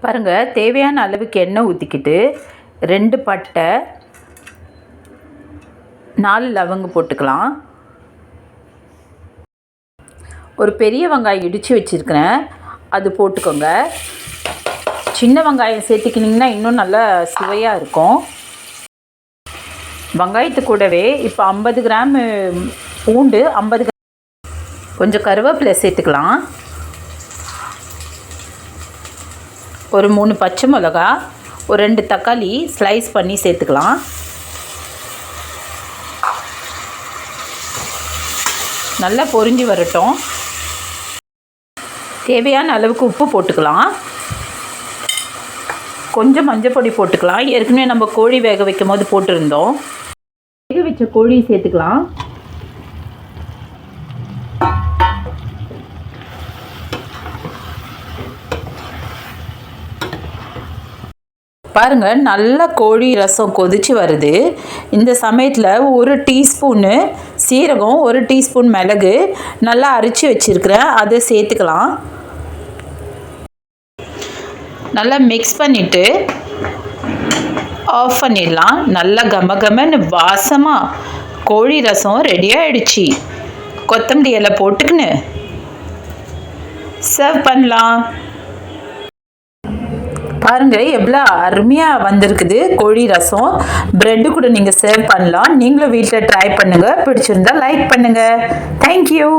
பாருங்கள், தேவையான அளவுக்கு எண்ணெய் ஊற்றிக்கிட்டு 2 பட்டை 4 லவங்கு போட்டுக்கலாம். ஒரு பெரிய வெங்காயம் இடித்து வச்சுருக்கிறேன், அது போட்டுக்கோங்க. சின்ன வெங்காயம் சேர்த்துக்கிட்டிங்கன்னா இன்னும் நல்லா சுவையாக இருக்கும். வெங்காயத்து கூடவே இப்போ 50 கிராம் பூண்டு, 50 கிராம் கொஞ்சம் கருவேப்பிலை சேர்த்துக்கலாம். ஒரு 3 பச்சை மிளகா, ஒரு 2 தக்காளி ஸ்லைஸ் பண்ணி சேர்த்துக்கலாம். நல்லா பொரிஞ்சு வரட்டும். தேவையான அளவுக்கு உப்பு போட்டுக்கலாம். கொஞ்சம் மஞ்சள் பொடி போட்டுக்கலாம். ஏற்கனவே நம்ம கோழி வேக வைக்கும் போது போட்டிருந்தோம். வேக வச்ச கோழி சேர்த்துக்கலாம். பாருங்கள், நல்ல கோழி ரசம் கொதிச்சு வருது. இந்த சமயத்தில் 1 டீஸ்பூனு சீரகம், 1 டீஸ்பூன் மிளகு நல்லா அரைச்சி வச்சுருக்கிறேன், அதை சேர்த்துக்கலாம். நல்லா மிக்ஸ் பண்ணிவிட்டு ஆஃப் பண்ணிடலாம். நல்லா கமகமன்னு வாசமாக கோழி ரசம் ரெடி ஆகிடுச்சு. கொத்தமல்லி இலை போட்டுக்கின்னு சர்வ் பண்ணலாம். பாருங்கள், எவ்வளோ அருமையாக வந்திருக்குது கோழி ரசம். ப்ரெட்டு கூட நீங்கள் சர்வ் பண்ணலாம். நீங்களும் வீட்டில் ட்ரை பண்ணுங்கள். பிடிச்சிருந்தா லைக் பண்ணுங்கள். தேங்க்யூ.